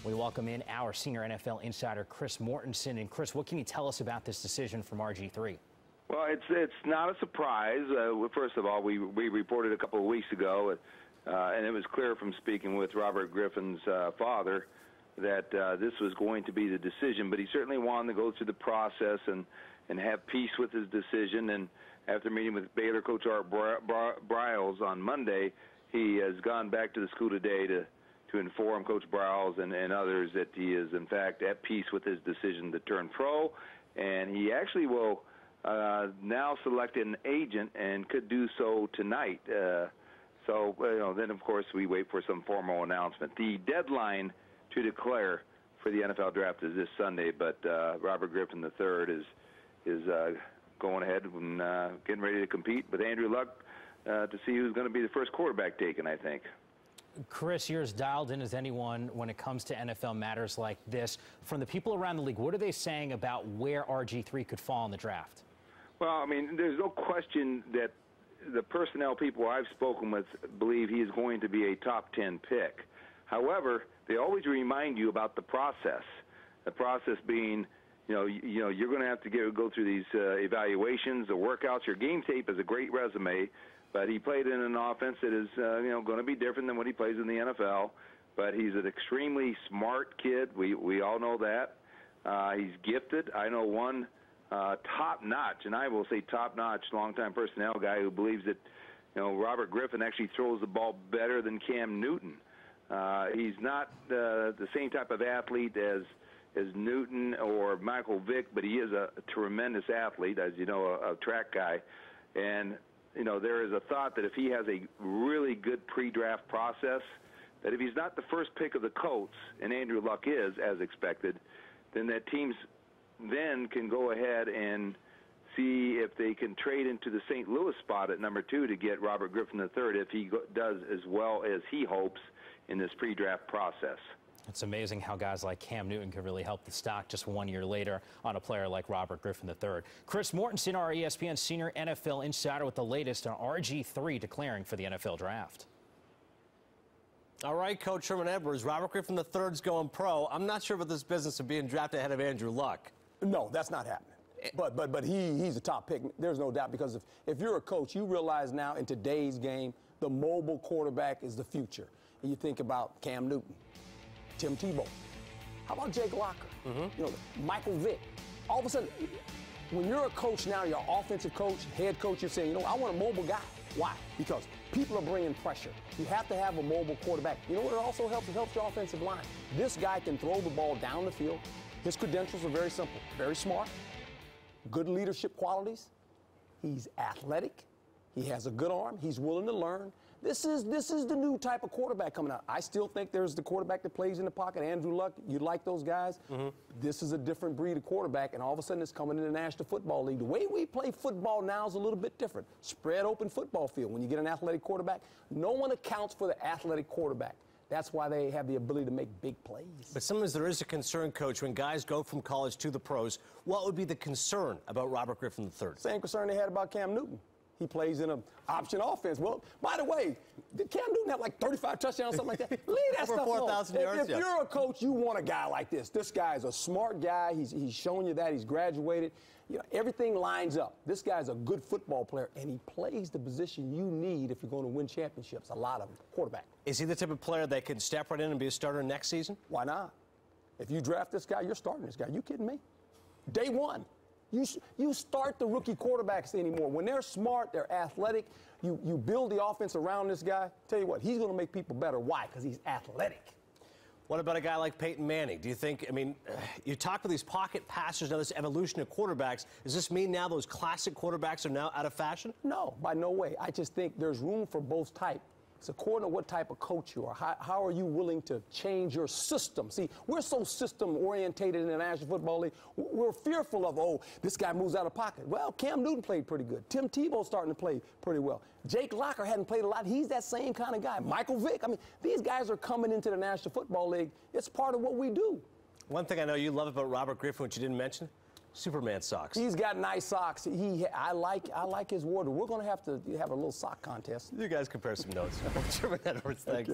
We welcome in our senior NFL insider, Chris Mortensen. And Chris, what can you tell us about this decision from RG3? Well, it's not a surprise. First of all, we reported a couple of weeks ago, and it was clear from speaking with Robert Griffin's father that this was going to be the decision. But he certainly wanted to go through the process and have peace with his decision. And after meeting with Baylor coach Art Briles on Monday, he has gone back to the school today to inform Coach Briles and others that he is, in fact, at peace with his decision to turn pro. And he actually will now select an agent and could do so tonight. Then, of course, we wait for some formal announcement. The deadline to declare for the NFL draft is this Sunday, but Robert Griffin III is going ahead and getting ready to compete with Andrew Luck to see who's going to be the first quarterback taken, I think. Chris, you're as dialed in as anyone when it comes to NFL matters like this. From the people around the league, what are they saying about where RG3 could fall in the draft? Well, I mean, there's no question that the personnel people I've spoken with believe he is going to be a top 10 pick. However, they always remind you about the process. The process being, you're going to have to go through these evaluations, the workouts. Your game tape is a great resume, but he played in an offense that is, going to be different than what he plays in the NFL. But he's an extremely smart kid. We all know that. He's gifted. I know one top-notch, and I will say top-notch, longtime personnel guy who believes that, Robert Griffin actually throws the ball better than Cam Newton. He's not the same type of athlete as Newton or Michael Vick, but he is a tremendous athlete, as you know, a track guy. And there is a thought that if he has a really good pre-draft process, that if he's not the first pick of the Colts, and Andrew Luck is, as expected, then that teams then can go ahead and see if they can trade into the St. Louis spot at number 2 to get Robert Griffin III if he does as well as he hopes in this pre-draft process. It's amazing how guys like Cam Newton could really help the stock just 1 year later on a player like Robert Griffin III. Chris Mortensen, our ESPN senior NFL insider, with the latest on RG3 declaring for the NFL draft. All right, Coach Herm Edwards, Robert Griffin III's going pro. I'm not sure about this business of being drafted ahead of Andrew Luck. No, that's not happening. But he's a top pick. There's no doubt, because if you're a coach, you realize now in today's game, the mobile quarterback is the future. And you think about Cam Newton, Tim Tebow. How about Jake Locker? Michael Vick. All of a sudden, when you're a coach now, you're an offensive coach, head coach, you're saying, I want a mobile guy. Why? Because people are bringing pressure. You have to have a mobile quarterback. You know what it also helps? It helps your offensive line. This guy can throw the ball down the field. His credentials are very simple. Very smart, good leadership qualities. He's athletic. He has a good arm. He's willing to learn. This is the new type of quarterback coming out. I still think there's the quarterback that plays in the pocket, Andrew Luck. You like those guys. This is a different breed of quarterback, and all of a sudden it's coming in the National Football League. The way we play football now is a little bit different. Spread open football field. When you get an athletic quarterback, no one accounts for the athletic quarterback. That's why they have the ability to make big plays. But sometimes there is a concern, Coach, when guys go from college to the pros. What would be the concern about Robert Griffin III? Same concern they had about Cam Newton. He plays in an option offense. Well, by the way, did Cam Newton have like 35 touchdowns, something like that? Leave that stuff alone. 4,000 yards. If you're a coach, you want a guy like this. This guy's a smart guy. He's shown you that. He's graduated. Everything lines up. This guy's a good football player, and he plays the position you need if you're going to win championships. A lot of them. Quarterback. Is he the type of player that can step right in and be a starter next season? Why not? If you draft this guy, you're starting this guy. You kidding me? Day one. You start the rookie quarterbacks anymore. When they're smart, they're athletic, you build the offense around this guy. Tell you what, he's going to make people better. Why? Because he's athletic. What about a guy like Peyton Manning? Do you think, you talk with these pocket passers, now this evolution of quarterbacks. Does this mean now those classic quarterbacks are now out of fashion? No, by no way. I just think there's room for both types. It's according to what type of coach you are. How are you willing to change your system? See, we're so system-orientated in the National Football League. We're fearful of, this guy moves out of pocket. Well, Cam Newton played pretty good. Tim Tebow's starting to play pretty well. Jake Locker hadn't played a lot. He's that same kind of guy. Michael Vick. These guys are coming into the National Football League. It's part of what we do. One thing I know you love about Robert Griffin, which you didn't mention, Superman socks. He's got nice socks. I like his wardrobe. We're going to have a little sock contest. You guys compare some notes. Robert Griffin Edwards, thanks.